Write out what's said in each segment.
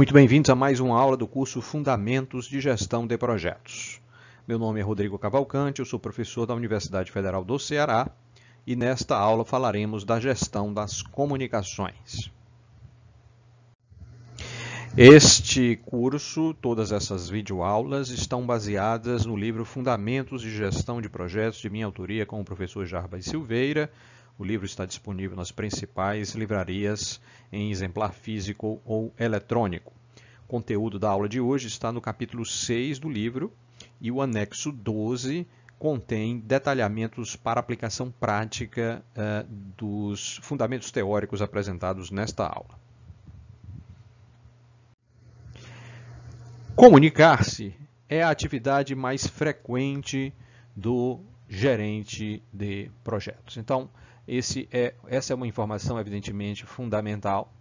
Muito bem-vindos a mais uma aula do curso Fundamentos de Gestão de Projetos. Meu nome é Rodrigo Cavalcante, eu sou professor da Universidade Federal do Ceará e nesta aula falaremos da gestão das comunicações. Este curso, todas essas videoaulas, estão baseadas no livro Fundamentos de Gestão de Projetos, de minha autoria com o professor Jarbas Silveira. O livro está disponível nas principais livrarias em exemplar físico ou eletrônico. O conteúdo da aula de hoje está no capítulo 6 do livro e o anexo 12 contém detalhamentos para aplicação prática dos fundamentos teóricos apresentados nesta aula. Comunicar-se é a atividade mais frequente do gerente de projetos. Então, essa é uma informação evidentemente fundamental,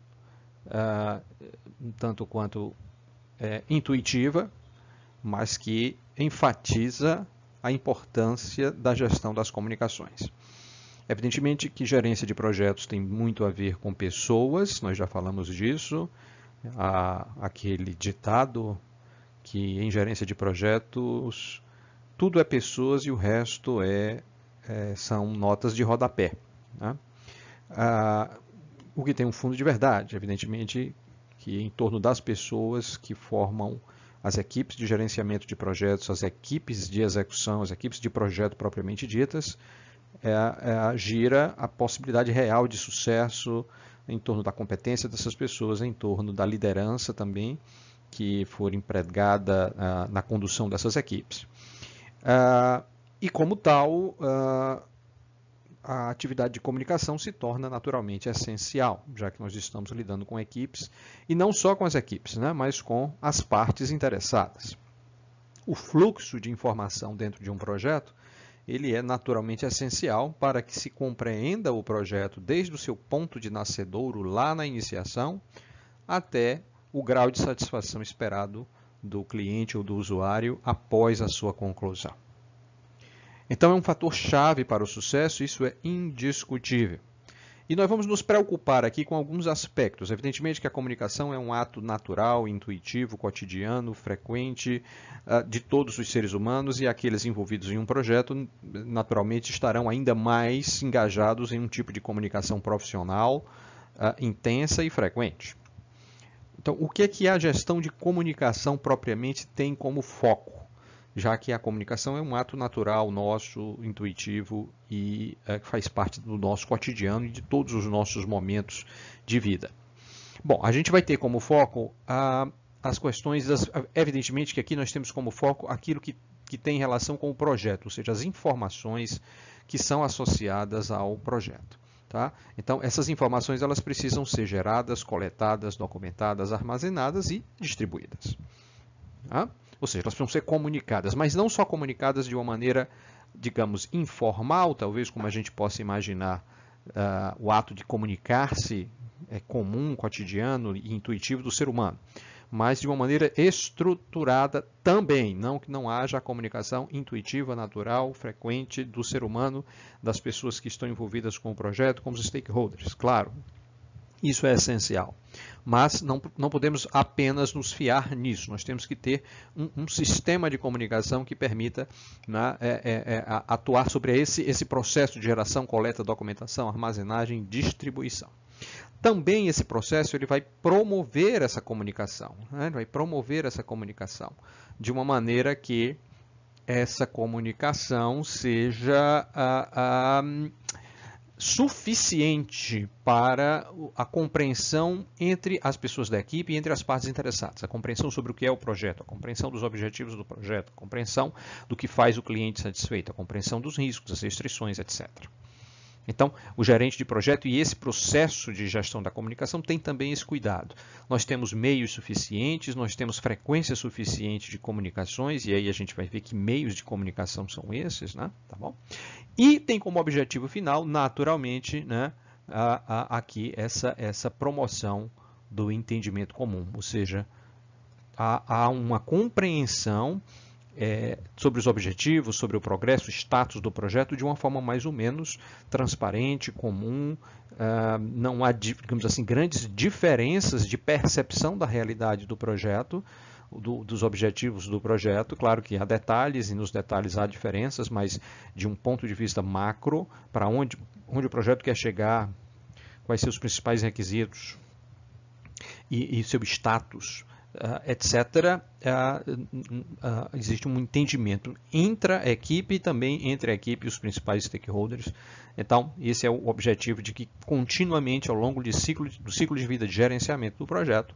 tanto quanto intuitiva, mas que enfatiza a importância da gestão das comunicações. Evidentemente que gerência de projetos tem muito a ver com pessoas, nós já falamos disso, aquele ditado que em gerência de projetos tudo é pessoas e o resto são notas de rodapé. Né? O que tem um fundo de verdade, evidentemente, que em torno das pessoas que formam as equipes de gerenciamento de projetos, as equipes de execução, as equipes de projeto propriamente ditas, gira a possibilidade real de sucesso em torno da competência dessas pessoas, em torno da liderança também, que for empregada na condução dessas equipes. E como tal, a atividade de comunicação se torna naturalmente essencial, já que nós estamos lidando com equipes, e não só com as equipes, né, mas com as partes interessadas. O fluxo de informação dentro de um projeto, ele é naturalmente essencial para que se compreenda o projeto desde o seu ponto de nascedouro, lá na iniciação, até o grau de satisfação esperado do cliente ou do usuário após a sua conclusão. Então, é um fator chave para o sucesso, isso é indiscutível. E nós vamos nos preocupar aqui com alguns aspectos. Evidentemente que a comunicação é um ato natural, intuitivo, cotidiano, frequente de todos os seres humanos, e aqueles envolvidos em um projeto naturalmente estarão ainda mais engajados em um tipo de comunicação profissional intensa e frequente. Então, o que a gestão de comunicação propriamente tem como foco? Já que a comunicação é um ato natural nosso, intuitivo e que faz parte do nosso cotidiano e de todos os nossos momentos de vida. Bom, a gente vai ter como foco as questões, evidentemente que aqui nós temos como foco aquilo que tem relação com o projeto, ou seja, as informações que são associadas ao projeto. Tá? Então, essas informações elas precisam ser geradas, coletadas, documentadas, armazenadas e distribuídas. Tá? Ou seja, elas precisam ser comunicadas, mas não só comunicadas de uma maneira, digamos, informal, talvez como a gente possa imaginar o ato de comunicar-se é comum, cotidiano e intuitivo do ser humano, mas de uma maneira estruturada também, não que não haja a comunicação intuitiva, natural, frequente do ser humano, das pessoas que estão envolvidas com o projeto, como os stakeholders, claro. Isso é essencial, mas não podemos apenas nos fiar nisso, nós temos que ter um sistema de comunicação que permita atuar sobre esse processo de geração, coleta, documentação, armazenagem, distribuição. Também esse processo ele vai promover essa comunicação, né? Vai promover essa comunicação de uma maneira que essa comunicação seja suficiente para a compreensão entre as pessoas da equipe e entre as partes interessadas. A compreensão sobre o que é o projeto, a compreensão dos objetivos do projeto, a compreensão do que faz o cliente satisfeito, a compreensão dos riscos, das restrições, etc. Então, o gerente de projeto e esse processo de gestão da comunicação tem também esse cuidado. Nós temos meios suficientes, nós temos frequência suficiente de comunicações, e aí a gente vai ver que meios de comunicação são esses, né? Tá bom? E tem como objetivo final, naturalmente, né, aqui essa promoção do entendimento comum, ou seja, há uma compreensão sobre os objetivos, sobre o progresso, o status do projeto, de uma forma mais ou menos transparente, comum. Não há, digamos assim, grandes diferenças de percepção da realidade do projeto, dos objetivos do projeto. Claro que há detalhes, e nos detalhes há diferenças, mas de um ponto de vista macro, para onde o projeto quer chegar, quais são os principais requisitos e seu status, etc., existe um entendimento intra-equipe e também entre a equipe e os principais stakeholders. Então, esse é o objetivo, de que continuamente, ao longo do ciclo de vida de gerenciamento do projeto,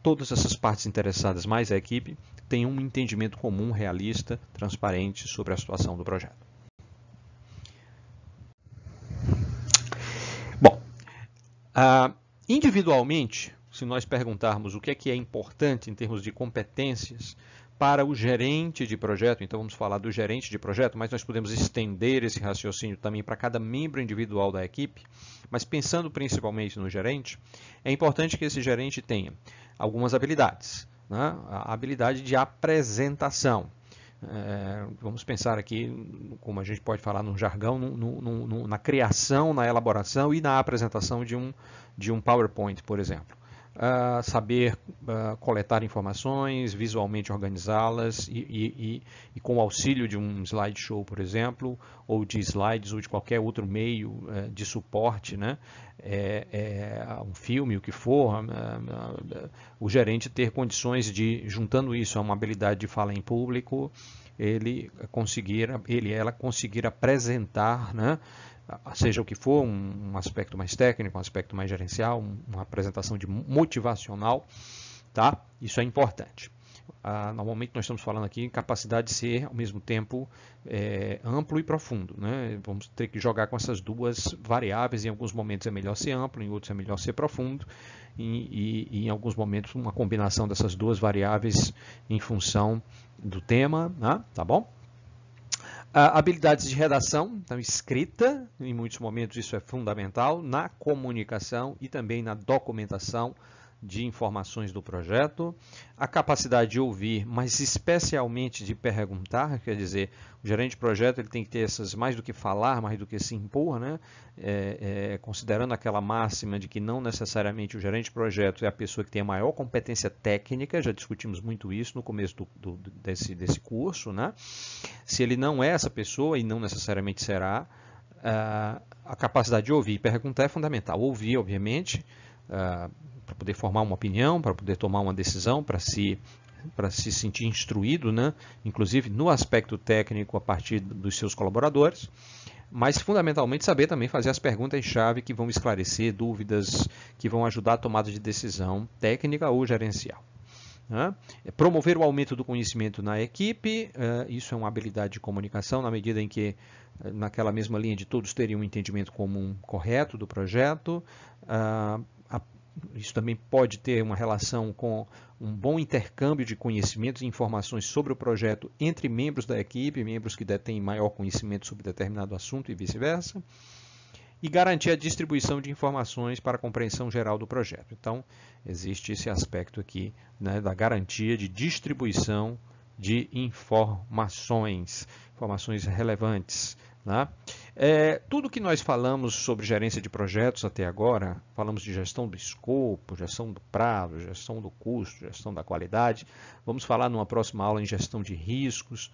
todas essas partes interessadas, mais a equipe, tenham um entendimento comum, realista, transparente sobre a situação do projeto. Bom, individualmente, se nós perguntarmos o que é importante em termos de competências para o gerente de projeto, então vamos falar do gerente de projeto, mas nós podemos estender esse raciocínio também para cada membro individual da equipe, mas pensando principalmente no gerente, é importante que esse gerente tenha algumas habilidades, né? A habilidade de apresentação. Vamos pensar aqui, como a gente pode falar no jargão, na criação, na elaboração e na apresentação de um PowerPoint, por exemplo. Saber coletar informações, visualmente organizá-las e com o auxílio de um slideshow, por exemplo, ou de slides ou de qualquer outro meio de suporte, né? Um filme, o que for, o gerente ter condições de, juntando isso a uma habilidade de fala em público, ela conseguir apresentar, né? Seja o que for, um aspecto mais técnico, um aspecto mais gerencial, uma apresentação motivacional, tá? Isso é importante. Normalmente nós estamos falando aqui em capacidade de ser, ao mesmo tempo, amplo e profundo, né? Vamos ter que jogar com essas duas variáveis. Em alguns momentos é melhor ser amplo, em outros é melhor ser profundo, e em alguns momentos uma combinação dessas duas variáveis em função do tema, né? Tá bom? Habilidades de redação, então escrita, em muitos momentos isso é fundamental, na comunicação e também na documentação de informações do projeto. A capacidade de ouvir, mas especialmente de perguntar, quer dizer, o gerente de projeto ele tem que ter essas, mais do que falar, mais do que se impor, né? Considerando aquela máxima de que não necessariamente o gerente de projeto é a pessoa que tem a maior competência técnica, já discutimos muito isso no começo desse curso, né? Se ele não é essa pessoa, e não necessariamente será, a capacidade de ouvir e perguntar é fundamental. Ouvir, obviamente, para poder formar uma opinião, para poder tomar uma decisão, para se sentir instruído, né? Inclusive no aspecto técnico a partir dos seus colaboradores, mas fundamentalmente saber também fazer as perguntas-chave que vão esclarecer dúvidas, que vão ajudar a tomada de decisão técnica ou gerencial. Promover o aumento do conhecimento na equipe, isso é uma habilidade de comunicação, na medida em que, naquela mesma linha de todos terem um entendimento comum correto do projeto. Isso também pode ter uma relação com um bom intercâmbio de conhecimentos e informações sobre o projeto entre membros da equipe, membros que detêm maior conhecimento sobre determinado assunto e vice-versa. E garantir a distribuição de informações para a compreensão geral do projeto. Então, existe esse aspecto aqui, né, da garantia de distribuição de informações relevantes. Né? Tudo que nós falamos sobre gerência de projetos até agora, falamos de gestão do escopo, gestão do prazo, gestão do custo, gestão da qualidade, vamos falar numa próxima aula em gestão de riscos,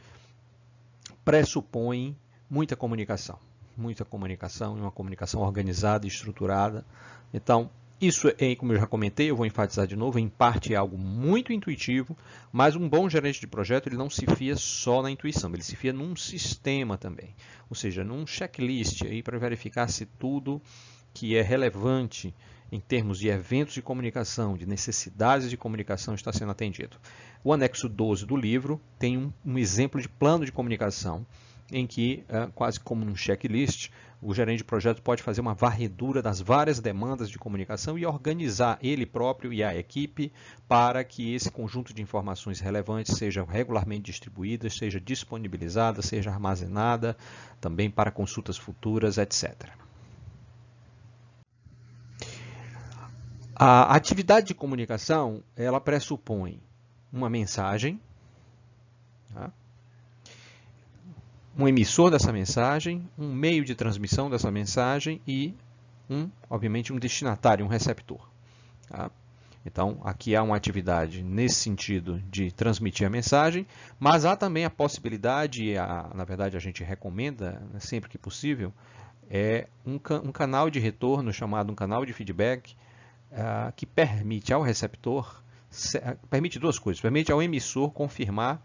pressupõe muita comunicação e uma comunicação organizada e estruturada. Então, isso como eu já comentei, eu vou enfatizar de novo, em parte é algo muito intuitivo, mas um bom gerente de projeto ele não se fia só na intuição, ele se fia num sistema também, ou seja, num checklist aí para verificar se tudo que é relevante em termos de eventos de comunicação, de necessidades de comunicação está sendo atendido. O anexo 12 do livro tem um exemplo de plano de comunicação, em que, quase como num checklist, o gerente de projeto pode fazer uma varredura das várias demandas de comunicação e organizar ele próprio e a equipe para que esse conjunto de informações relevantes seja regularmente distribuída, seja disponibilizada, seja armazenada, também para consultas futuras, etc. A atividade de comunicação, ela pressupõe uma mensagem, tá? um emissor dessa mensagem, um meio de transmissão dessa mensagem e, obviamente, um destinatário, um receptor. Tá? Então, aqui há uma atividade nesse sentido de transmitir a mensagem, mas há também a possibilidade, na verdade a gente recomenda, né, sempre que possível, um canal de retorno chamado um canal de feedback que permite ao receptor, permite duas coisas, permite ao emissor confirmar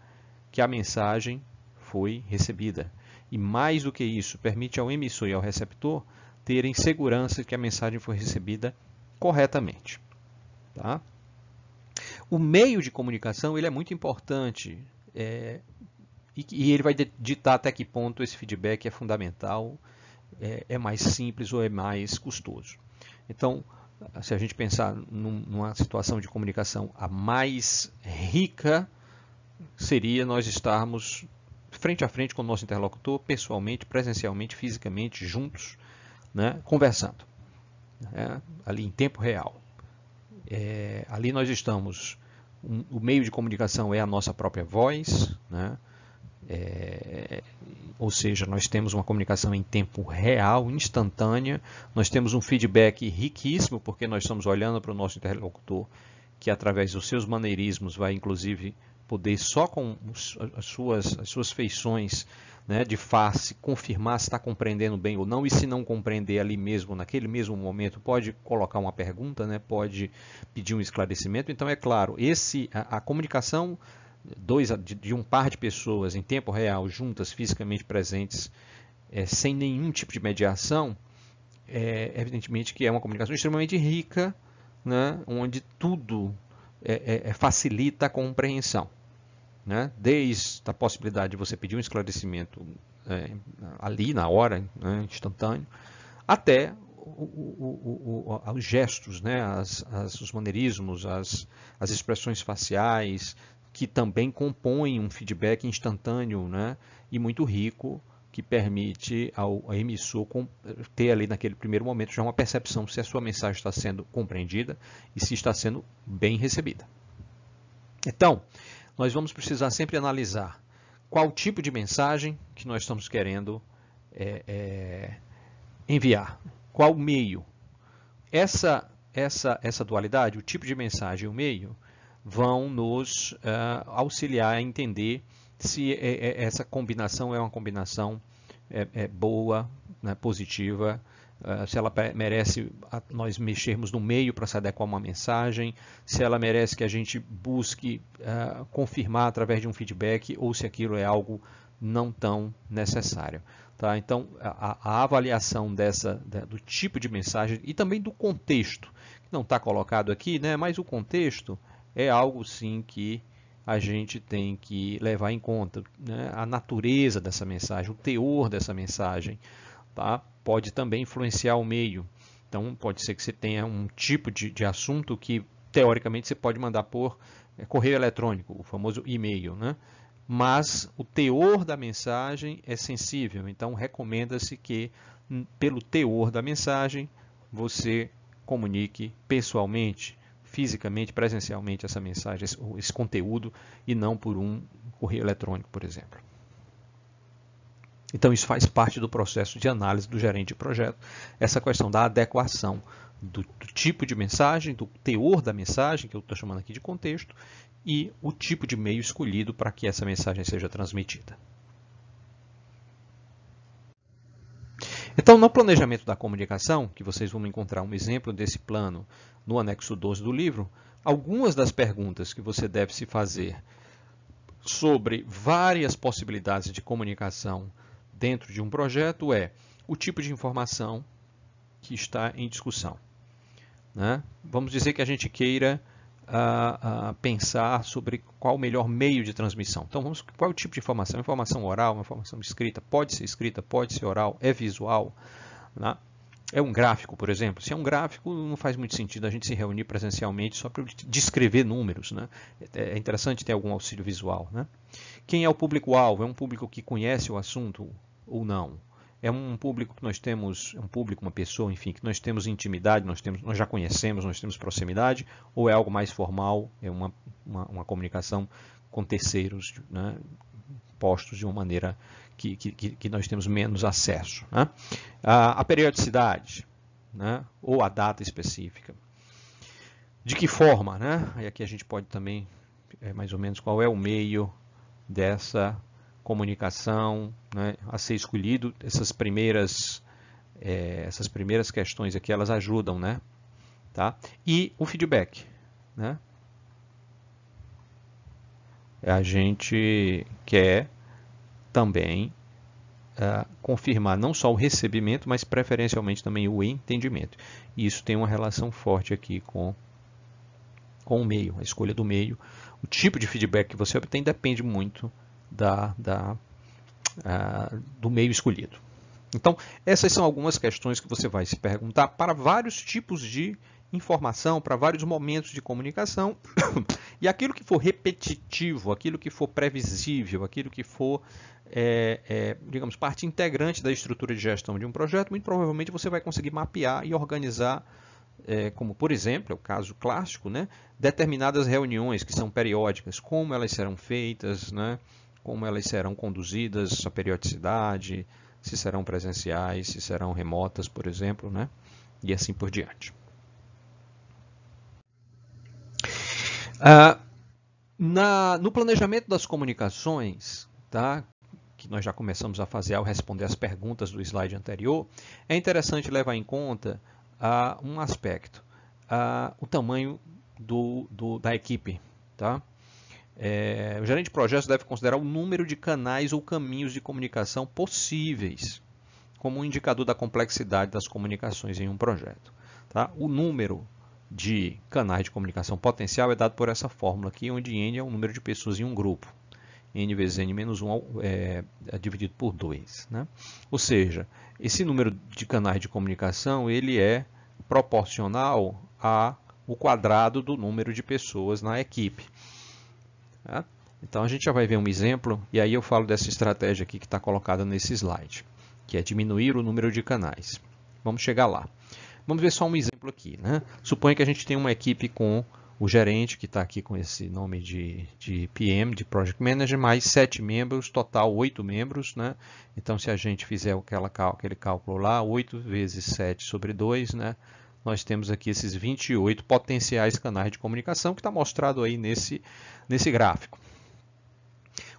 que a mensagem foi recebida. E mais do que isso, permite ao emissor e ao receptor terem segurança de que a mensagem foi recebida corretamente. Tá? O meio de comunicação ele é muito importante e ele vai ditar até que ponto esse feedback é fundamental, é mais simples ou é mais custoso. Então, se a gente pensar numa situação de comunicação a mais rica, seria nós estarmos frente a frente com o nosso interlocutor, pessoalmente, presencialmente, fisicamente, juntos, né, conversando, ali em tempo real. Ali nós estamos, o meio de comunicação é a nossa própria voz, né? Ou seja, nós temos uma comunicação em tempo real, instantânea, nós temos um feedback riquíssimo, porque nós estamos olhando para o nosso interlocutor, que através dos seus maneirismos vai inclusive poder só com as suas feições, né, de face, confirmar se está compreendendo bem ou não, e se não compreender ali mesmo, naquele mesmo momento, pode colocar uma pergunta, né, pode pedir um esclarecimento. Então, é claro, a comunicação de um par de pessoas em tempo real, juntas, fisicamente presentes, sem nenhum tipo de mediação, evidentemente que é uma comunicação extremamente rica, né, onde tudo facilita a compreensão. Né? Desde a possibilidade de você pedir um esclarecimento ali na hora, né, instantâneo, até os gestos, né, os maneirismos, as expressões faciais, que também compõem um feedback instantâneo, né, e muito rico, que permite ao emissor ter ali naquele primeiro momento já uma percepção se a sua mensagem está sendo compreendida e se está sendo bem recebida. Então, nós vamos precisar sempre analisar qual tipo de mensagem que nós estamos querendo enviar, qual meio. Essa dualidade, o tipo de mensagem e o meio, vão nos auxiliar a entender se essa combinação é uma combinação boa, né, positiva, se ela merece nós mexermos no meio para se adequar a uma mensagem, se ela merece que a gente busque confirmar através de um feedback ou se aquilo é algo não tão necessário. Tá? Então, a avaliação do tipo de mensagem e também do contexto, que não está colocado aqui, né, mas o contexto é algo sim que a gente tem que levar em conta, né, a natureza dessa mensagem, o teor dessa mensagem. Tá? Pode também influenciar o meio. Então, pode ser que você tenha um tipo de assunto que, teoricamente, você pode mandar por correio eletrônico, o famoso e-mail, né? Mas o teor da mensagem é sensível. Então, recomenda-se que, pelo teor da mensagem, você comunique pessoalmente, fisicamente, presencialmente essa mensagem, esse conteúdo, e não por um correio eletrônico, por exemplo. Então, isso faz parte do processo de análise do gerente de projeto, essa questão da adequação do tipo de mensagem, do teor da mensagem, que eu estou chamando aqui de contexto, e o tipo de meio escolhido para que essa mensagem seja transmitida. Então, no planejamento da comunicação, que vocês vão encontrar um exemplo desse plano no anexo 12 do livro, algumas das perguntas que você deve se fazer sobre várias possibilidades de comunicação dentro de um projeto é o tipo de informação que está em discussão. Né? Vamos dizer que a gente queira pensar sobre qual o melhor meio de transmissão. Então, qual é o tipo de informação? Informação oral, uma informação escrita, pode ser oral, é visual. Né? É um gráfico, por exemplo. Se é um gráfico, não faz muito sentido a gente se reunir presencialmente só para descrever números. Né? É interessante ter algum auxílio visual. Né? Quem é o público-alvo? É um público que conhece o assunto ou não? É um público que nós temos, uma pessoa, enfim, que nós temos intimidade, nós já conhecemos, nós temos proximidade, ou é algo mais formal, é uma comunicação com terceiros, né, postos de uma maneira que nós temos menos acesso. Né? A periodicidade, né? Ou a data específica. De que forma? Né? E aqui a gente pode também, mais ou menos, qual é o meio dessa comunicação, né, a ser escolhido. Essas primeiras questões aqui, elas ajudam, né? Tá? E o feedback, né? A gente quer também confirmar não só o recebimento, mas preferencialmente também o entendimento. E isso tem uma relação forte aqui com o meio, a escolha do meio. O tipo de feedback que você obtém depende muito do meio escolhido. Então, essas são algumas questões que você vai se perguntar para vários tipos de informação, para vários momentos de comunicação. E aquilo que for repetitivo, aquilo que for previsível, aquilo que for, digamos, parte integrante da estrutura de gestão de um projeto, muito provavelmente você vai conseguir mapear e organizar, como, por exemplo, é o caso clássico, né, determinadas reuniões que são periódicas, como elas serão feitas, né, como elas serão conduzidas, a periodicidade, se serão presenciais, se serão remotas, por exemplo, né, e assim por diante. No planejamento das comunicações, tá, que nós já começamos a fazer ao responder as perguntas do slide anterior, é interessante levar em conta um aspecto, o tamanho da equipe. Tá? O gerente de projetos deve considerar o número de canais ou caminhos de comunicação possíveis como um indicador da complexidade das comunicações em um projeto. Tá? O número de canais de comunicação potencial é dado por essa fórmula aqui, onde N é o número de pessoas em um grupo. N vezes N menos 1 é dividido por 2. Né? Ou seja, esse número de canais de comunicação ele é proporcional ao quadrado do número de pessoas na equipe. Tá? Então a gente já vai ver um exemplo, e aí eu falo dessa estratégia aqui que está colocada nesse slide, que é diminuir o número de canais. Vamos chegar lá. Vamos ver só um exemplo aqui. Né? Suponha que a gente tem uma equipe com o gerente, que está aqui com esse nome de PM, de Project Manager, mais 7 membros, total 8 membros. Né? Então, se a gente fizer aquele cálculo lá, 8 vezes 7 sobre 2, né? Nós temos aqui esses 28 potenciais canais de comunicação, que está mostrado aí nesse gráfico.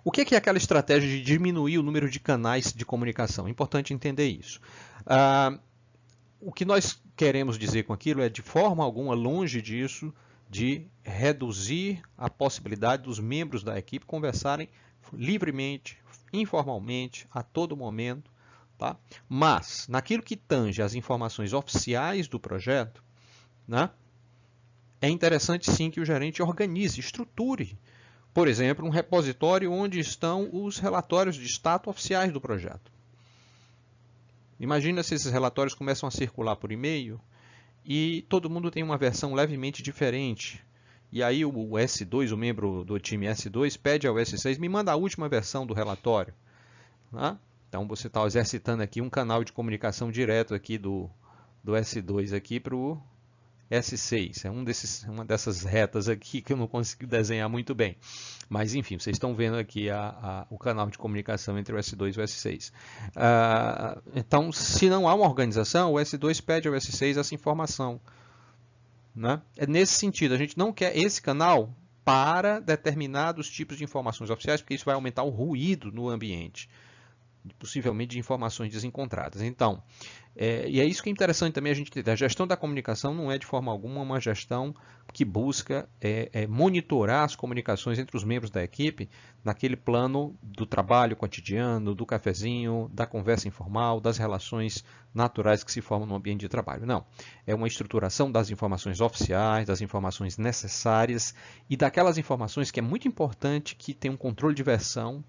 O que é aquela estratégia de diminuir o número de canais de comunicação? É importante entender isso. O que nós queremos dizer com aquilo é, de forma alguma, longe disso, de reduzir a possibilidade dos membros da equipe conversarem livremente, informalmente, a todo momento. Tá? Mas, naquilo que tange as informações oficiais do projeto, né, é interessante sim que o gerente organize, estruture, por exemplo, um repositório onde estão os relatórios de status oficiais do projeto. Imagina se esses relatórios começam a circular por e-mail e todo mundo tem uma versão levemente diferente. E aí o S2, o membro do time S2, pede ao S6, me manda a última versão do relatório. Tá? Então você está exercitando aqui um canal de comunicação direto aqui do S2 aqui para o S6. É uma dessas retas aqui que eu não consigo desenhar muito bem. Mas enfim, vocês estão vendo aqui o canal de comunicação entre o S2 e o S6. Então, se não há uma organização, o S2 pede ao S6 essa informação. Né? É nesse sentido, a gente não quer esse canal para determinados tipos de informações oficiais, porque isso vai aumentar o ruído no ambiente, possivelmente de informações desencontradas. Então, e é isso que é interessante também a gente ter. A gestão da comunicação não é de forma alguma uma gestão que busca monitorar as comunicações entre os membros da equipe naquele plano do trabalho cotidiano, do cafezinho, da conversa informal, das relações naturais que se formam no ambiente de trabalho. Não. É uma estruturação das informações oficiais, das informações necessárias e daquelas informações que é muito importante que tenham um controle de versão,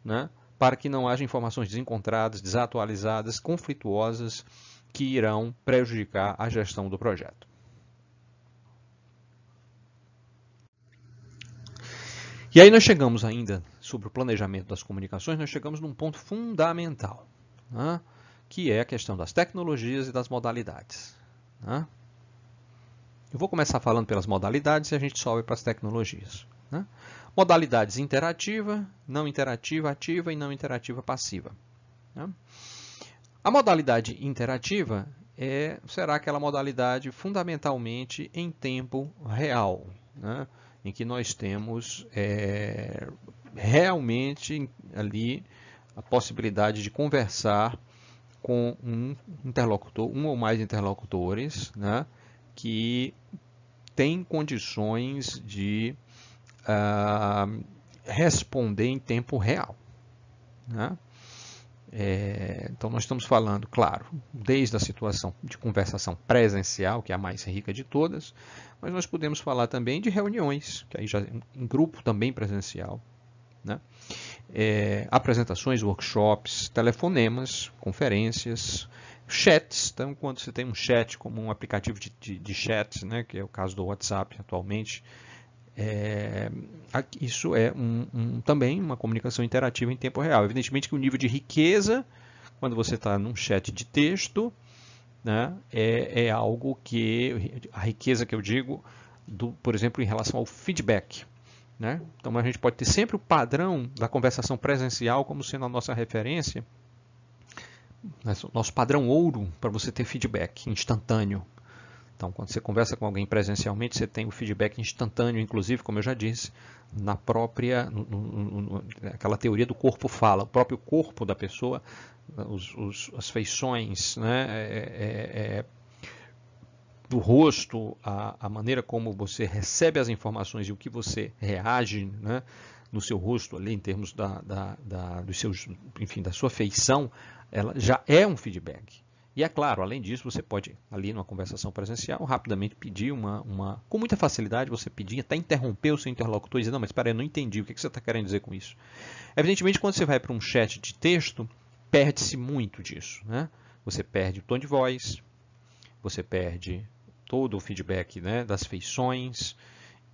né? Para que não haja informações desencontradas, desatualizadas, conflituosas, que irão prejudicar a gestão do projeto. E aí nós chegamos ainda, sobre o planejamento das comunicações, nós chegamos num ponto fundamental, né? Que é a questão das tecnologias e das modalidades. Né? Eu vou começar falando pelas modalidades e a gente sobe para as tecnologias. né? Modalidades interativa, não interativa ativa e não interativa passiva, né? A modalidade interativa será aquela modalidade fundamentalmente em tempo real, né? Em que nós temos realmente ali a possibilidade de conversar com um interlocutor, um ou mais interlocutores, né, que tem condições de responder em tempo real, né? Então nós estamos falando, claro, desde a situação de conversação presencial, que é a mais rica de todas, mas nós podemos falar também de reuniões, que aí já em grupo também presencial, né? Apresentações, workshops, telefonemas, conferências, chats. Então, quando você tem um chat como um aplicativo de chat, né, que é o caso do WhatsApp atualmente, isso é também uma comunicação interativa em tempo real. Evidentemente que o nível de riqueza, quando você está num chat de texto, né, é algo que, a riqueza que eu digo, por exemplo, em relação ao feedback, né? Então a gente pode ter sempre o padrão da conversação presencial como sendo a nossa referência, nosso padrão ouro para você ter feedback instantâneo. Então, quando você conversa com alguém presencialmente, você tem o feedback instantâneo, inclusive, como eu já disse, na própria, aquela teoria do corpo fala, o próprio corpo da pessoa, as feições, né, do rosto, a maneira como você recebe as informações e o que você reage, né, no seu rosto ali, em termos dos seus, enfim, da sua feição, ela já é um feedback. E é claro, além disso, você pode, ali numa conversação presencial, rapidamente pedir com muita facilidade, você pedir, até interromper o seu interlocutor e dizer, não, mas espera aí, eu não entendi, o que você está querendo dizer com isso? Evidentemente, quando você vai para um chat de texto, perde-se muito disso, né? Você perde o tom de voz, você perde todo o feedback, né, das feições,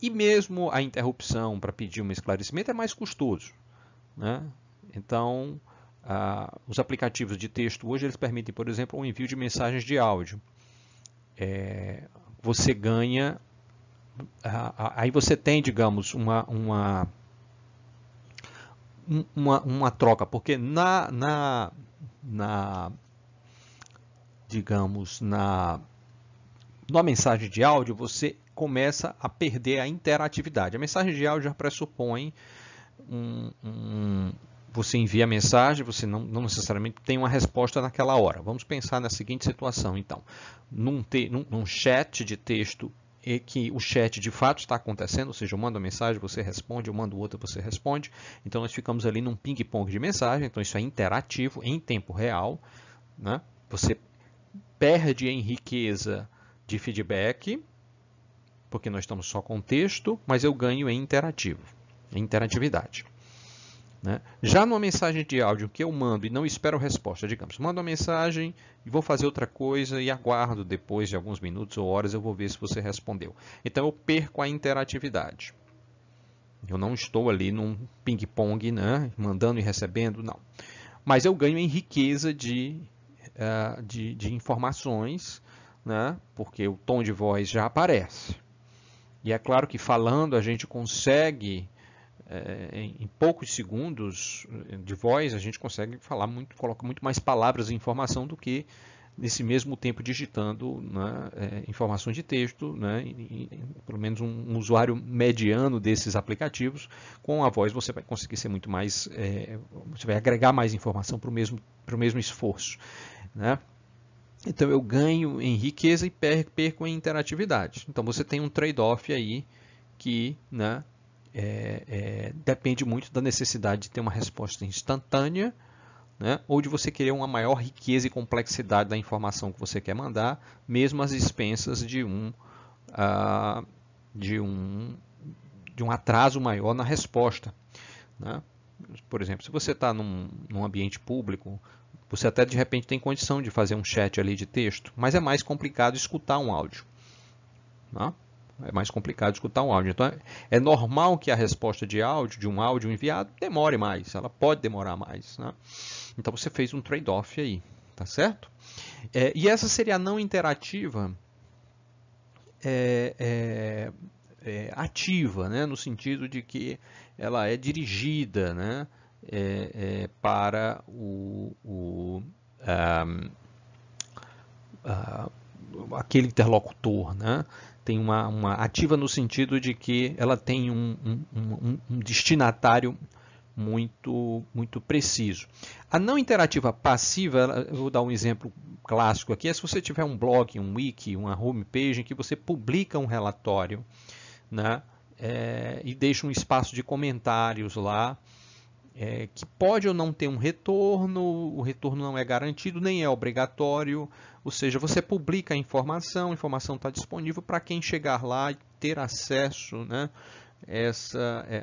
e mesmo a interrupção para pedir um esclarecimento é mais custoso, né? Então, os aplicativos de texto hoje eles permitem, por exemplo, o envio de mensagens de áudio. Você ganha, aí você tem, digamos, uma troca, porque digamos, numa mensagem de áudio você começa a perder a interatividade. A mensagem de áudio já pressupõe você envia a mensagem, você não necessariamente tem uma resposta naquela hora. Vamos pensar na seguinte situação, então. Num chat de texto, que o chat de fato está acontecendo, ou seja, eu mando uma mensagem, você responde, eu mando outra, você responde. Então, nós ficamos ali num ping-pong de mensagem, então isso é interativo, em tempo real, né? Você perde em riqueza de feedback, porque nós estamos só com texto, mas eu ganho em interatividade. Né? Já numa mensagem de áudio que eu mando e não espero resposta, digamos, mando uma mensagem e vou fazer outra coisa e aguardo depois de alguns minutos ou horas eu vou ver se você respondeu. Então eu perco a interatividade. Eu não estou ali num ping-pong, né, mandando e recebendo, não. Mas eu ganho em riqueza de informações, né, porque o tom de voz já aparece. E é claro que falando a gente consegue em poucos segundos de voz, a gente consegue falar coloca muito mais palavras e informação do que nesse mesmo tempo digitando, né, informações de texto, né, pelo menos um usuário mediano desses aplicativos, com a voz você vai conseguir ser muito mais, você vai agregar mais informação para o mesmo esforço, né? Então eu ganho em riqueza e perco em interatividade. Então você tem um trade-off aí que, né, depende muito da necessidade de ter uma resposta instantânea, né, ou de você querer uma maior riqueza e complexidade da informação que você quer mandar, mesmo às expensas de um atraso maior na resposta, né? Por exemplo, se você está num ambiente público, você até de repente tem condição de fazer um chat ali de texto, mas é mais complicado escutar um áudio, né? É mais complicado escutar um áudio. Então, é normal que a resposta de um áudio enviado, demore mais. Ela pode demorar mais, né? Então, você fez um trade-off aí, tá certo? E essa seria a não interativa ativa, né? No sentido de que ela é dirigida, né? Para aquele interlocutor, né? Tem uma ativa no sentido de que ela tem um destinatário muito preciso. A não interativa passiva, eu vou dar um exemplo clássico aqui, é se você tiver um blog, um wiki, uma homepage em que você publica um relatório, né, e deixa um espaço de comentários lá, que pode ou não ter um retorno, o retorno não é garantido, nem é obrigatório, ou seja, você publica a informação está disponível para quem chegar lá e ter acesso, né,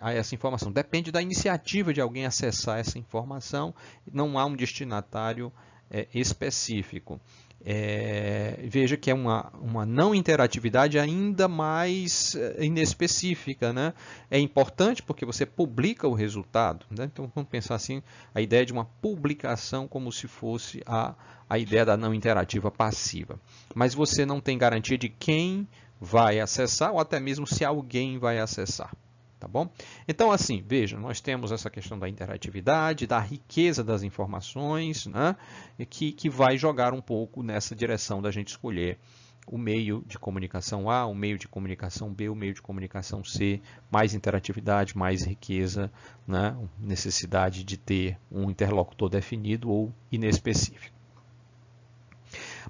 a essa informação. Depende da iniciativa de alguém acessar essa informação, não há um destinatário específico. Veja que é uma não interatividade ainda mais inespecífica, né? É importante porque você publica o resultado, né? Então vamos pensar assim, a ideia de uma publicação como se fosse a ideia da não interativa passiva. Mas você não tem garantia de quem vai acessar ou até mesmo se alguém vai acessar. Tá bom? Então, assim, veja, nós temos essa questão da interatividade, da riqueza das informações, né, que vai jogar um pouco nessa direção da gente escolher o meio de comunicação A, o meio de comunicação B, o meio de comunicação C, mais interatividade, mais riqueza, né, necessidade de ter um interlocutor definido ou inespecífico.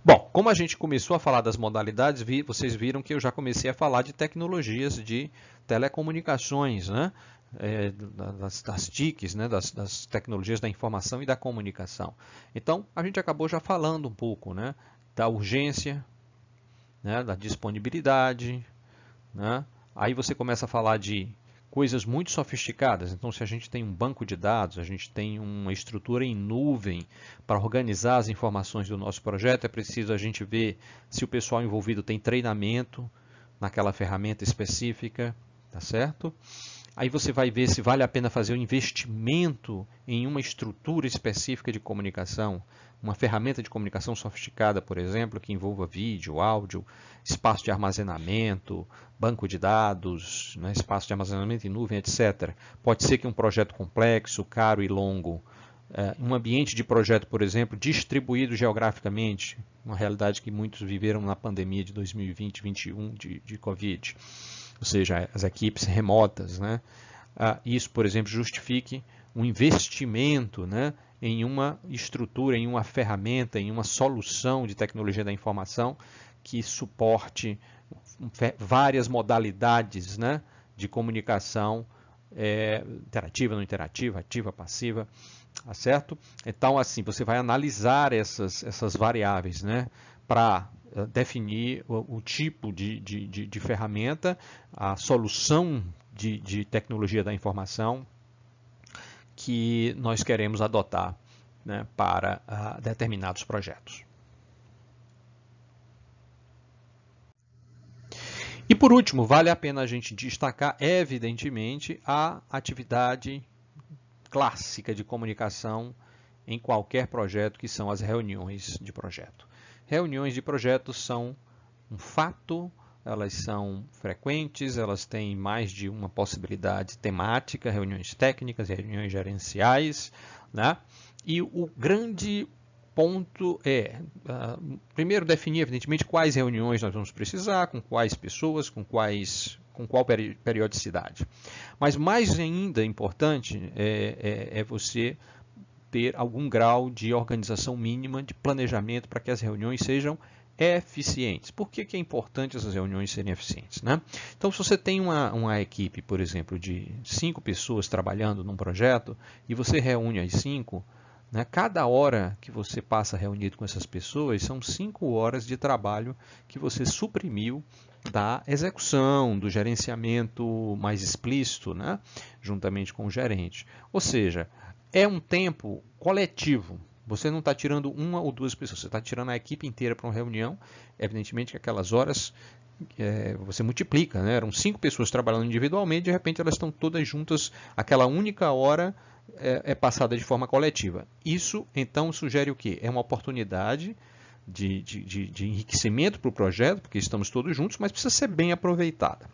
Bom, como a gente começou a falar das modalidades, vocês viram que eu já comecei a falar de tecnologias de telecomunicações, né? Das TICs, né? das tecnologias da informação e da comunicação. Então, a gente acabou já falando um pouco, né? Da urgência, né? Da disponibilidade, né? Aí você começa a falar de coisas muito sofisticadas. Então, se a gente tem um banco de dados, a gente tem uma estrutura em nuvem para organizar as informações do nosso projeto, é preciso a gente ver se o pessoal envolvido tem treinamento naquela ferramenta específica, tá certo? Aí você vai ver se vale a pena fazer um investimento em uma estrutura específica de comunicação, uma ferramenta de comunicação sofisticada, por exemplo, que envolva vídeo, áudio, espaço de armazenamento, banco de dados, né, espaço de armazenamento em nuvem, etc. Pode ser que um projeto complexo, caro e longo, um ambiente de projeto, por exemplo, distribuído geograficamente, uma realidade que muitos viveram na pandemia de 2020-2021 de Covid, ou seja, as equipes remotas, né? Isso, por exemplo, justifique um investimento, né, em uma estrutura, em uma ferramenta, em uma solução de tecnologia da informação que suporte várias modalidades, né, de comunicação interativa, não interativa, ativa, passiva, tá certo? Então, assim, você vai analisar essas variáveis, né, para definir o tipo de ferramenta, a solução de tecnologia da informação que nós queremos adotar, né, para determinados projetos. E por último, vale a pena a gente destacar, evidentemente, a atividade clássica de comunicação em qualquer projeto, que são as reuniões de projeto. Reuniões de projeto são um fato, elas são frequentes, elas têm mais de uma possibilidade temática, reuniões técnicas, reuniões gerenciais, né? E o grande ponto é, primeiro, definir, evidentemente, quais reuniões nós vamos precisar, com quais pessoas, com qual periodicidade. Mas mais ainda importante é você ter algum grau de organização mínima, de planejamento, para que as reuniões sejam eficientes. Por que é importante essas reuniões serem eficientes, né? Então, se você tem uma equipe, por exemplo, de 5 pessoas trabalhando num projeto e você reúne as 5, né, cada hora que você passa reunido com essas pessoas são 5 horas de trabalho que você suprimiu da execução, do gerenciamento mais explícito, né, juntamente com o gerente. Ou seja, é um tempo coletivo. Você não está tirando uma ou duas pessoas, você está tirando a equipe inteira para uma reunião. Evidentemente que aquelas horas você multiplica, né? Eram 5 pessoas trabalhando individualmente, de repente elas estão todas juntas, aquela única hora é passada de forma coletiva. Isso, então, sugere o quê? É uma oportunidade de enriquecimento para o projeto, porque estamos todos juntos, mas precisa ser bem aproveitada.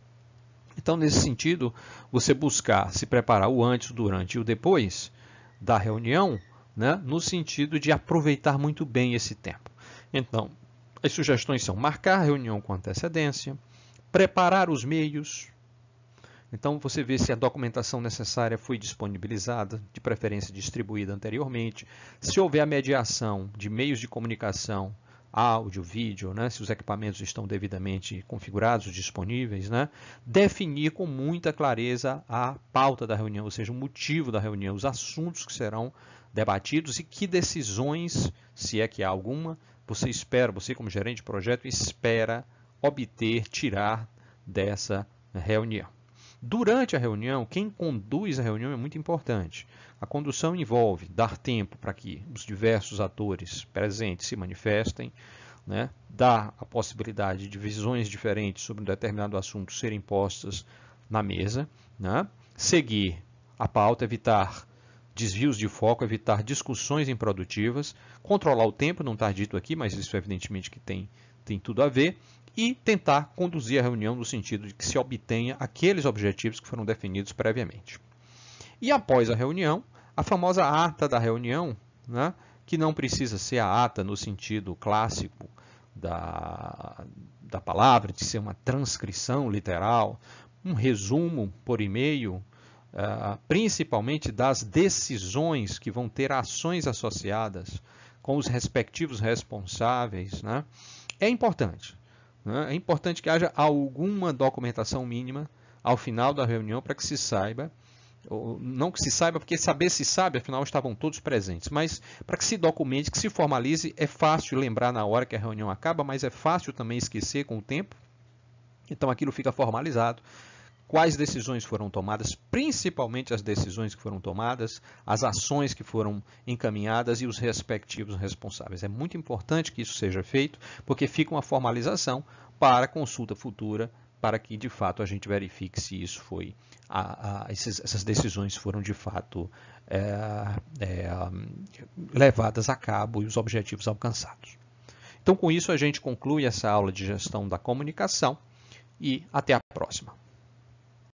Então, nesse sentido, você buscar se preparar o antes, o durante e o depois da reunião, né, no sentido de aproveitar muito bem esse tempo. Então, as sugestões são marcar a reunião com antecedência, preparar os meios. Então, você vê se a documentação necessária foi disponibilizada, de preferência distribuída anteriormente, se houver a mediação de meios de comunicação, áudio, vídeo, né, se os equipamentos estão devidamente configurados, disponíveis, né, definir com muita clareza a pauta da reunião, ou seja, o motivo da reunião, os assuntos que serão debatidos e que decisões, se é que há alguma, você como gerente de projeto, espera obter, tirar dessa reunião. Durante a reunião, quem conduz a reunião é muito importante. A condução envolve dar tempo para que os diversos atores presentes se manifestem, né? Dar a possibilidade de visões diferentes sobre um determinado assunto serem postas na mesa, né? Seguir a pauta, evitar desvios de foco, evitar discussões improdutivas, controlar o tempo, não está dito aqui, mas isso evidentemente que tem tudo a ver, e tentar conduzir a reunião no sentido de que se obtenha aqueles objetivos que foram definidos previamente. E após a reunião, a famosa ata da reunião, né, que não precisa ser a ata no sentido clássico da palavra, de ser uma transcrição literal, um resumo por e-mail, principalmente das decisões que vão ter ações associadas com os respectivos responsáveis, né, é importante. É importante que haja alguma documentação mínima ao final da reunião para que se saiba, ou não que se saiba, porque saber se sabe, afinal estavam todos presentes, mas para que se documente, que se formalize, é fácil lembrar na hora que a reunião acaba, mas é fácil também esquecer com o tempo. Então aquilo fica formalizado. Quais decisões foram tomadas, principalmente as decisões que foram tomadas, as ações que foram encaminhadas e os respectivos responsáveis. É muito importante que isso seja feito, porque fica uma formalização para consulta futura, para que de fato a gente verifique se isso foi, essas decisões foram de fato levadas a cabo e os objetivos alcançados. Então, com isso, a gente conclui essa aula de gestão da comunicação e até a próxima.